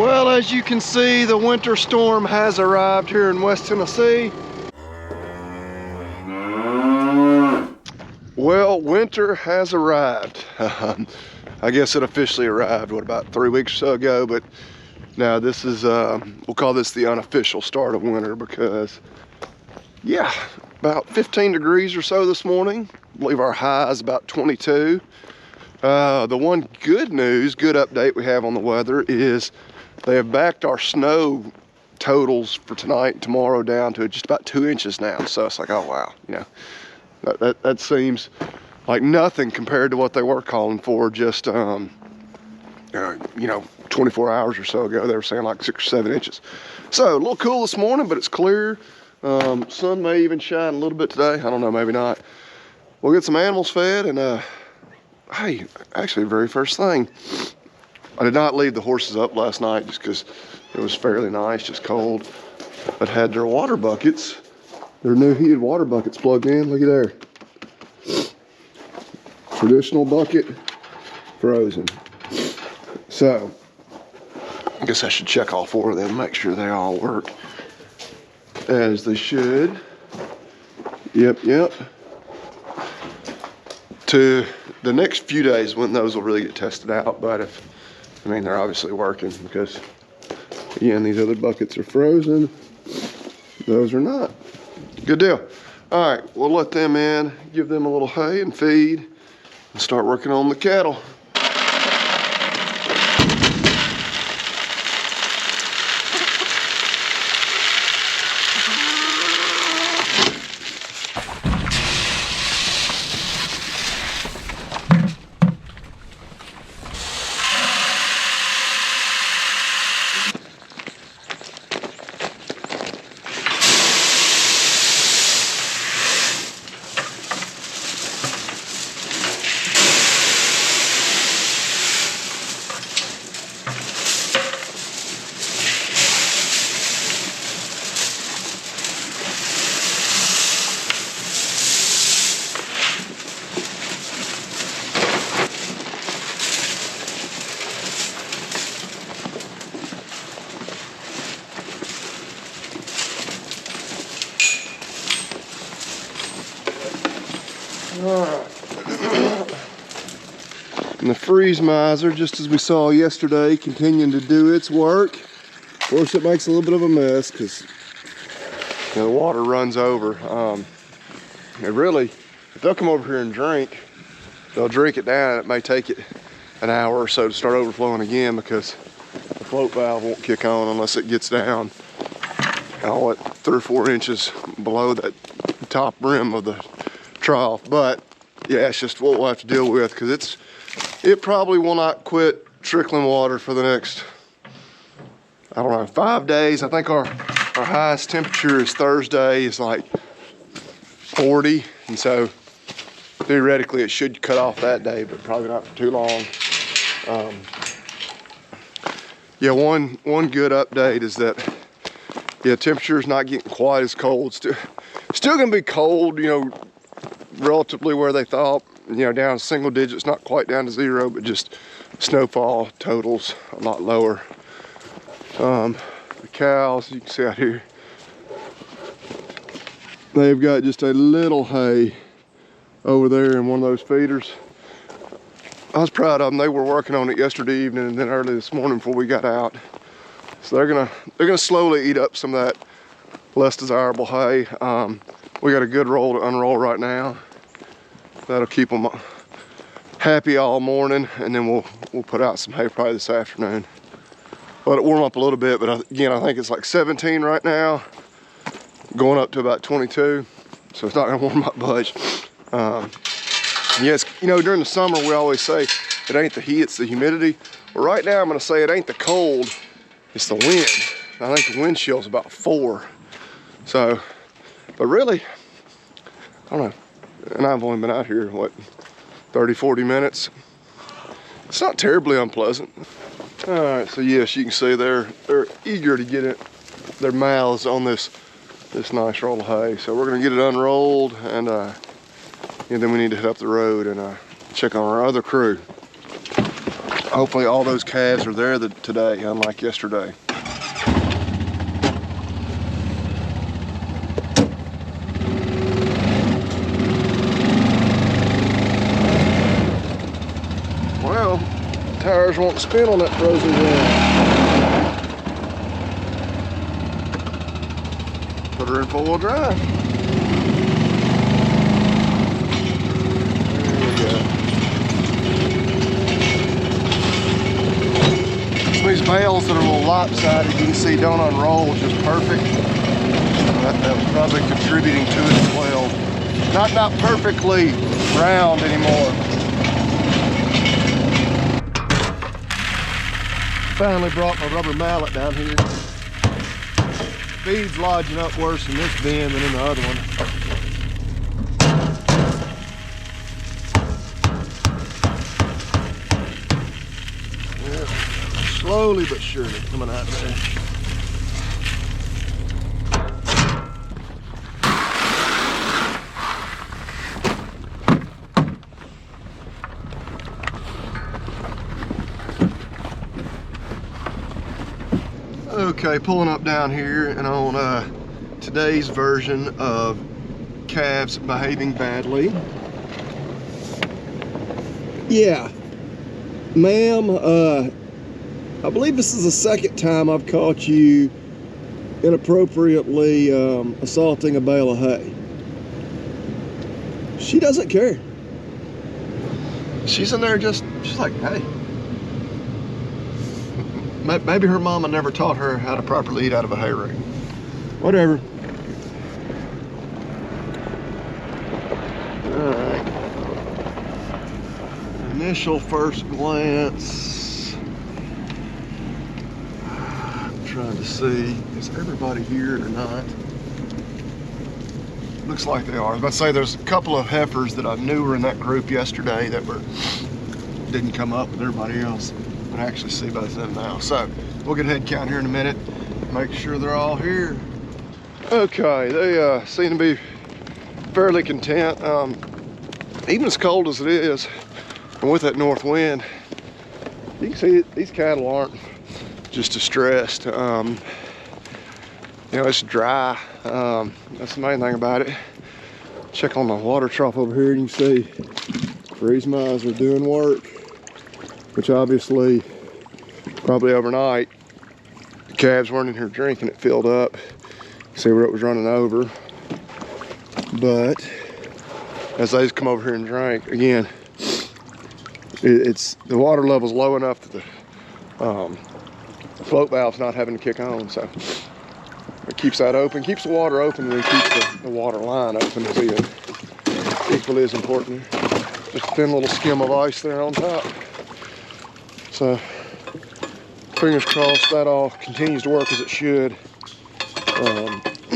Well, as you can see, the winter storm has arrived here in West Tennessee. Well, winter has arrived. I guess it officially arrived, what, about 3 weeks or so ago, but now this is, we'll call this the unofficial start of winter because, yeah, about 15 degrees or so this morning. I believe our high is about 22. The one good update we have on the weather is they have backed our snow totals for tonight and tomorrow down to just about 2 inches now. So it's like, oh wow, you know, that seems like nothing compared to what they were calling for just, you know, 24 hours or so ago. They were saying like 6 or 7 inches. So a little cool this morning, but it's clear. Sun may even shine a little bit today. I don't know, maybe not. We'll get some animals fed and hey, actually, very first thing, I did not leave the horses up last night just because it was fairly nice, just cold, but had their water buckets, their new heated water buckets plugged in. Look at there. Traditional bucket, frozen. So, I guess I should check all 4 of them, make sure they all work as they should. Yep. To the next few days when those will really get tested out, but I mean, they're obviously working because, again, these other buckets are frozen. Those are not. Good deal. All right, we'll let them in, give them a little hay and feed, and start working on the cattle. And the freeze miser, just as we saw yesterday, continuing to do its work. Of course, it makes a little bit of a mess because, you know, the water runs over. And really, if they'll come over here and drink, they'll drink it down. It may take it an hour or so to start overflowing again because the float valve won't kick on unless it gets down, what, 3 or 4 inches below that top rim of the trough. But yeah, it's just what we'll have to deal with because it probably will not quit trickling water for the next, I don't know, 5 days. I think our highest temperature is Thursday is like 40, and so theoretically it should cut off that day, but probably not for too long. Yeah, one good update is that, yeah, temperature is not getting quite as cold. Still gonna be cold, you know, relatively where they thought, you know, down single digits, not quite down to 0, but just snowfall totals a lot lower. The cows, you can see out here, they've got just a little hay over there in one of those feeders. I was proud of them. They were working on it yesterday evening and then early this morning before we got out. So they're gonna slowly eat up some of that less desirable hay. We got a good roll to unroll right now. That'll keep them happy all morning, and then we'll put out some hay probably this afternoon. Let it warm up a little bit, but again, I think it's like 17 right now, going up to about 22, so it's not gonna warm up much. Yes, you know, during the summer we always say it ain't the heat, it's the humidity. But right now I'm gonna say it ain't the cold, it's the wind. I think the wind chill's about 4. So, but really, I don't know. And I've only been out here, what, 30, 40 minutes. It's not terribly unpleasant. All right, so yes, you can see they're eager to get their mouths on this nice roll of hay. So we're gonna get it unrolled, and then we need to head up the road and check on our other crew. Hopefully all those calves are there today, unlike yesterday. Well, tires won't spin on that frozen ground. Put her in four-wheel drive. These bales that are a little lopsided, you can see don't unroll just perfect. That's probably contributing to it as well. Not perfectly round anymore. Finally brought my rubber mallet down here. Feed's lodging up worse in this bin than in the other one. Slowly but surely coming out of there. Okay, pulling up down here and on today's version of calves behaving badly. Yeah, ma'am, I believe this is the second time I've caught you inappropriately assaulting a bale of hay. She doesn't care. She's in there she's like, hey. Maybe her mama never taught her how to properly eat out of a hay rake. Whatever. All right. Initial first glance. Trying to see, is everybody here or not? Looks like they are. I was about to say there's a couple of heifers that I knew were in that group yesterday that didn't come up with everybody else. I actually see both of them now. So we'll get a head count here in a minute, make sure they're all here. Okay, they seem to be fairly content. Even as cold as it is, and with that north wind, you can see these cattle aren't just distressed. You know, it's dry. That's the main thing about it. Check on the water trough over here, and you can see these mice are doing work, which obviously probably overnight the calves weren't in here drinking, it filled up. See where it was running over. But as they come over here and drink, again, it's the water level's low enough that the float valve's not having to kick on, so it keeps that open, keeps the water open, and then keeps the water line open. So equally as important. Just a thin little skim of ice there on top. So fingers crossed that all continues to work as it should.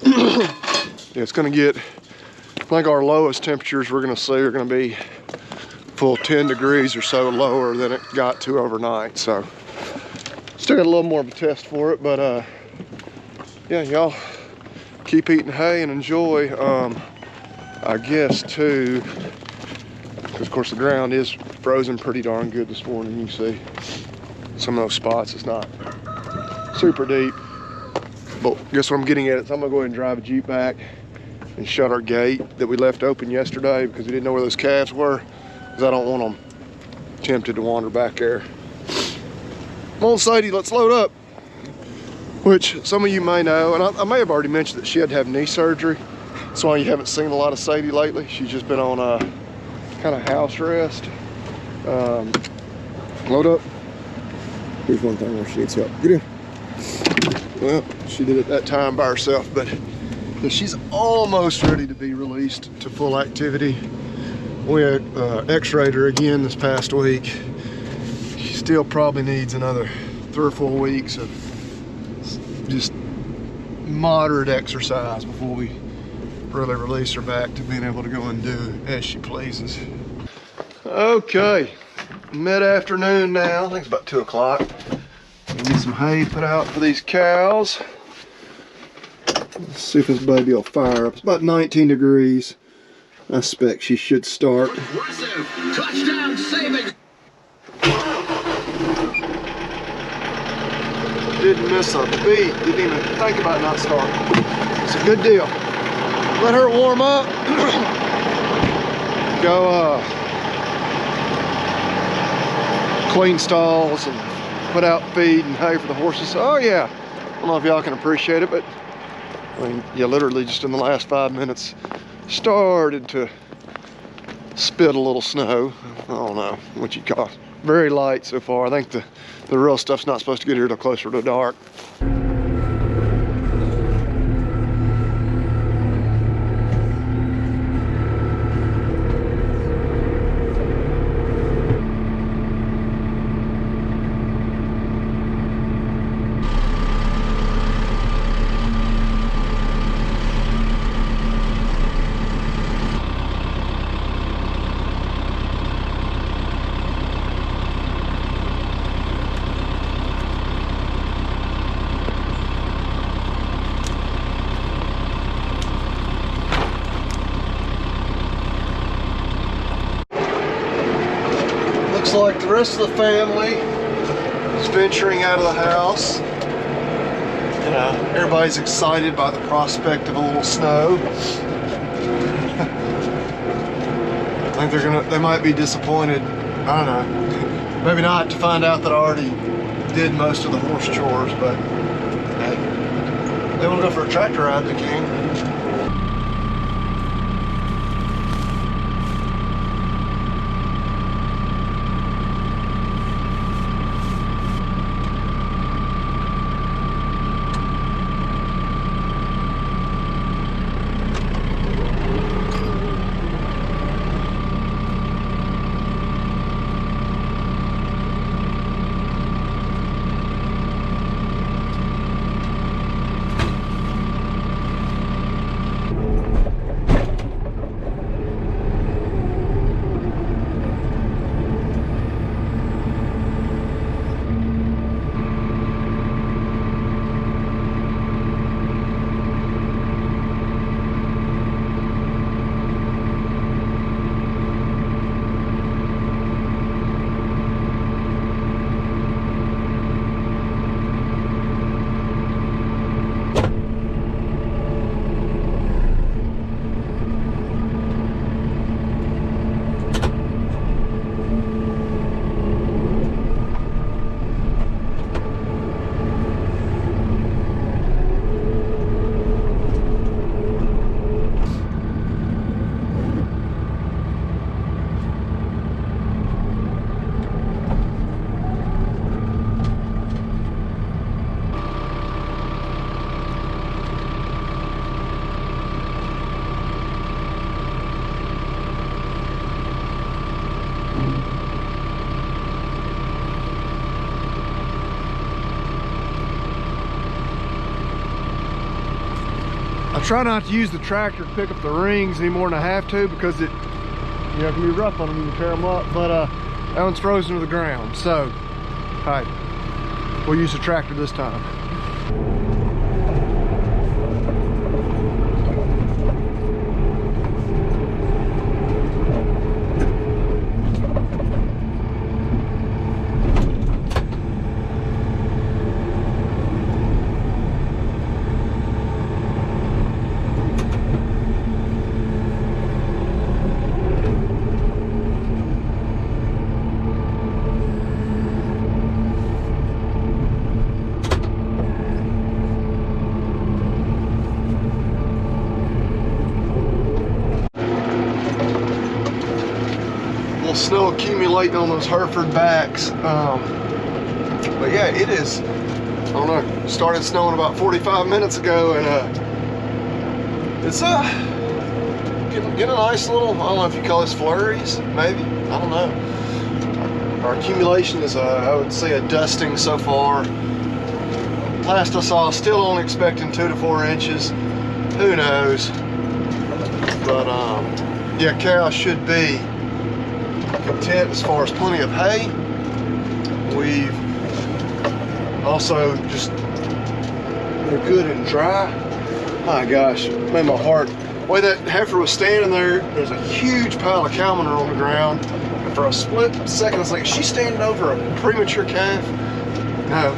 Yeah, it's going to get, I think our lowest temperatures we're going to see are going to be full 10 degrees or so lower than it got to overnight. So still got a little more of a test for it, but yeah, y'all keep eating hay and enjoy. I guess too, because of course the ground is frozen pretty darn good this morning. You see some of those spots, it's not super deep, but guess what I'm getting at is I'm gonna go ahead and drive a Jeep back and shut our gate that we left open yesterday because we didn't know where those calves were, because I don't want them tempted to wander back there. Come on, Sadie, let's load up. Which some of you may know, and I may have already mentioned that she had to have knee surgery. That's why you haven't seen a lot of Sadie lately. She's just been on a kind of house arrest. Load up. Here's one thing where she needs help. Get in. Well, she did it that time by herself, but she's almost ready to be released to full activity. We x-rayed her again this past week. She still probably needs another 3 or 4 weeks of just moderate exercise before we really release her back to being able to go and do as she pleases. Okay, mid-afternoon now. I think it's about 2 o'clock. Get some hay put out for these cows. Let's see if this baby will fire up. It's about 19 degrees. I expect she should start. Touchdown saving. Didn't miss a beat. Didn't even think about not starting. It's a good deal. Let her warm up. Go clean stalls and put out feed and hay for the horses. Oh yeah. I don't know if y'all can appreciate it, but I mean, you literally just in the last 5 minutes started to spit a little snow. I don't know what you call it. Very light so far. I think the real stuff's not supposed to get here till closer to dark. Looks like the rest of the family is venturing out of the house. You know, everybody's excited by the prospect of a little snow. I think they might be disappointed, I don't know, maybe not to find out that I already did most of the horse chores, but hey, they want to go for a tractor ride, they can. I try not to use the tractor to pick up the rings any more than I have to because it, you know, can be rough on them, you can tear them up, but that one's frozen to the ground. So, all right, we'll use the tractor this time. Snow accumulating on those Hereford backs, but yeah, it is, I don't know, started snowing about 45 minutes ago, and it's getting a nice little, I don't know if you call this flurries, maybe, I don't know. Our accumulation is I would say a dusting so far. Last I saw, still only expecting 2 to 4 inches, who knows, but yeah, cows should be content as far as plenty of hay. We've also just, they're good and dry. My gosh, made my heart. The way that heifer was standing there, there's a huge pile of cow manure on the ground. And for a split second, I was like, is she standing over a premature calf? No.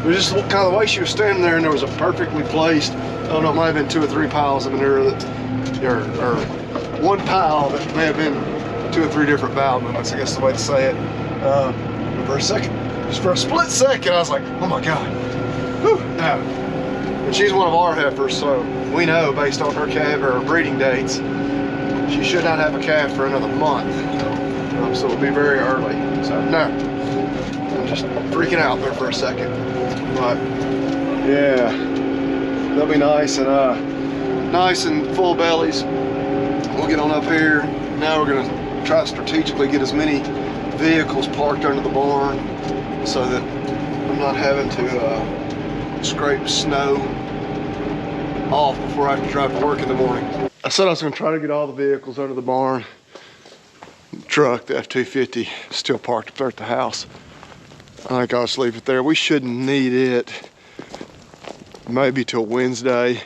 it was just kind of the way she was standing there, and there was a perfectly placed, I don't know, it might have been 2 or 3 piles of manure that, or one pile that may have been 2 or 3 different bowel movements, I guess the way to say it. For a second, just for a split second, I was like, oh my God. Whew. No. And she's one of our heifers, so we know based on her calf or her breeding dates, she should not have a calf for another month. So it'll be very early. So no, I'm just freaking out there for a second. But yeah, they'll be nice and full bellies. We'll get on up here. Now we're gonna try to strategically get as many vehicles parked under the barn so that I'm not having to scrape snow off before I have to drive to work in the morning. I said I was gonna try to get all the vehicles under the barn. The truck, the F-250, still parked up there at the house. I think I'll just leave it there. We shouldn't need it maybe till Wednesday,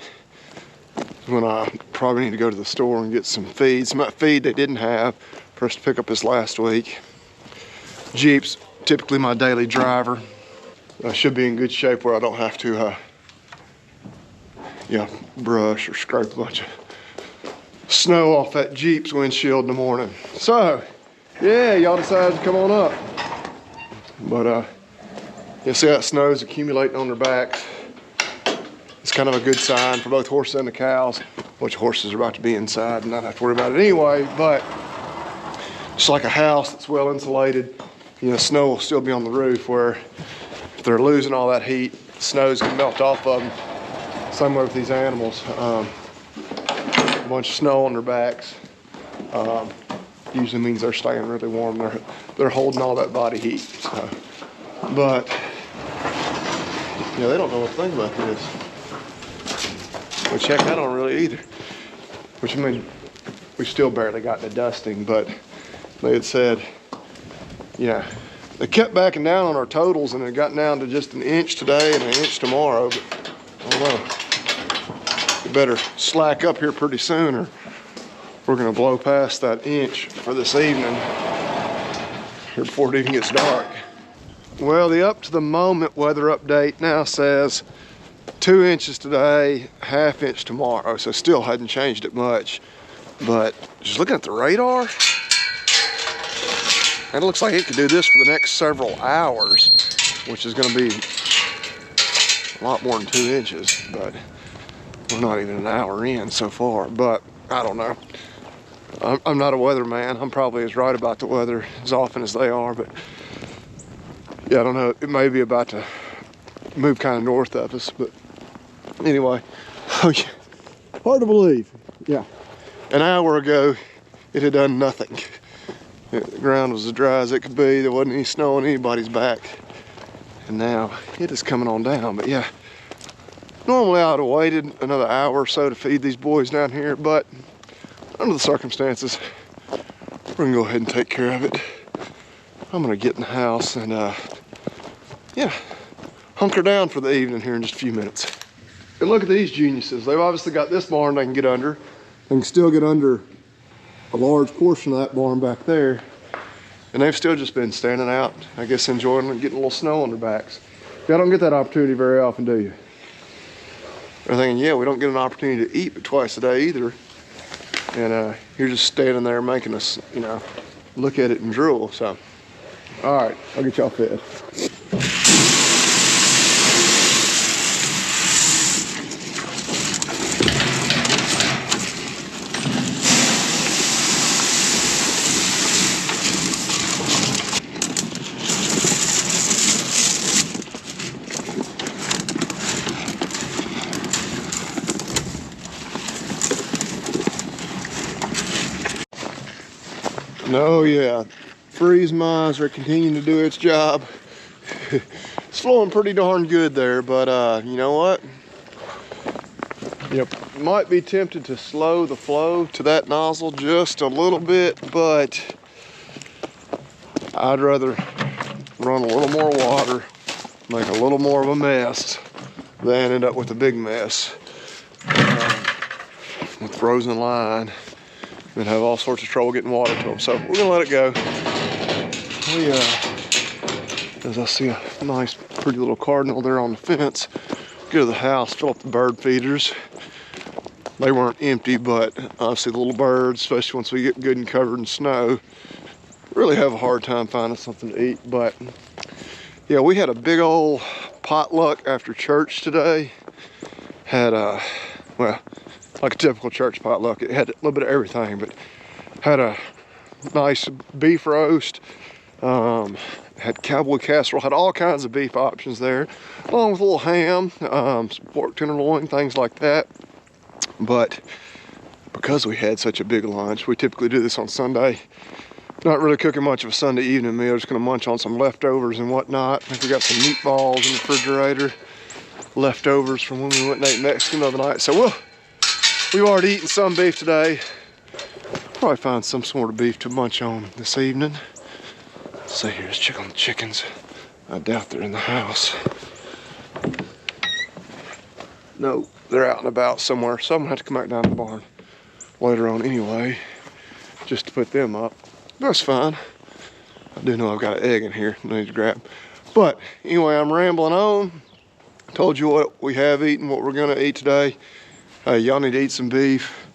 when I probably need to go to the store and get some feed. Some feed they didn't have for us to pick up this last week. Jeep's typically my daily driver. I should be in good shape where I don't have to brush or scrape a bunch of snow off that Jeep's windshield in the morning. So, yeah, y'all decided to come on up. But you see that snow's accumulating on their backs. It's kind of a good sign for both horses and the cows, which horses are about to be inside and not have to worry about it anyway. But it's like a house that's well insulated. You know, snow will still be on the roof, where if they're losing all that heat, the snow's gonna melt off of them. Same way with these animals. A bunch of snow on their backs usually means they're staying really warm. They're holding all that body heat. So, but yeah, they don't know a thing about this. Which heck, I don't really either. Which, I mean, we still barely got the dusting, but they had said, yeah, they kept backing down on our totals, and it got down to just an inch today and an inch tomorrow. But I don't know. We better slack up here pretty soon, or we're gonna blow past that inch for this evening here before it even gets dark. Well, the up to the moment weather update now says 2 inches today, ½ inch tomorrow, so still hadn't changed it much. But just looking at the radar, it looks like it could do this for the next several hours, which is gonna be a lot more than 2 inches, but we're not even an hour in so far. But I don't know. I'm not a weatherman. I'm probably as right about the weather as often as they are, but yeah, I don't know. It may be about to move kind of north of us, but anyway. Oh yeah, hard to believe. Yeah, an hour ago it had done nothing. The ground was as dry as it could be. There wasn't any snow on anybody's back, and now it is coming on down. But yeah, normally I would have waited another hour or so to feed these boys down here, but under the circumstances, we're gonna go ahead and take care of it. I'm gonna get in the house and yeah, hunker down for the evening here in just a few minutes. And look at these geniuses. They've obviously got this barn they can get under. They can still get under a large portion of that barn back there. And they've still just been standing out, I guess, enjoying it, getting a little snow on their backs. Y'all don't get that opportunity very often, do you? They're thinking, yeah, we don't get an opportunity to eat but twice a day either. And you're just standing there making us, you know, look at it and drool. So, all right, I'll get y'all fed. No, yeah, freeze miser continuing to do its job. It's flowing pretty darn good there, but you know what? You might be tempted to slow the flow to that nozzle just a little bit, but I'd rather run a little more water, make a little more of a mess, than end up with a big mess with frozen line and have all sorts of trouble getting water to them. So we're gonna let it go. As I see a nice, pretty little cardinal there on the fence. Go to the house, fill up the bird feeders. They weren't empty, but obviously the little birds, especially once we get good and covered in snow, really have a hard time finding something to eat. But yeah, we had a big old potluck after church today. Had well, like a typical church potluck. It had a little bit of everything, but had a nice beef roast, had cowboy casserole, had all kinds of beef options there, along with a little ham, some pork tenderloin, things like that. But because we had such a big lunch, we typically do this on Sunday. Not really cooking much of a Sunday evening meal, just gonna munch on some leftovers and whatnot. I think we got some meatballs in the refrigerator, leftovers from when we went and ate Mexican the other night. So we've already eaten some beef today. Probably find some sort of beef to munch on this evening. Let's see, here's chickens. I doubt they're in the house. No, they're out and about somewhere. So I'm gonna have to come back down to the barn later on anyway, just to put them up. That's fine. I do know I've got an egg in here I need to grab. But anyway, I'm rambling on. I told you what we have eaten, what we're gonna eat today. Y'all need to eat some beef.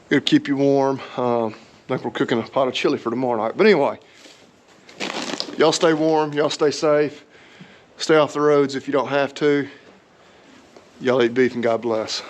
It'll keep you warm. I think we're cooking a pot of chili for tomorrow night. But anyway, y'all stay warm, y'all stay safe. Stay off the roads if you don't have to. Y'all eat beef and God bless.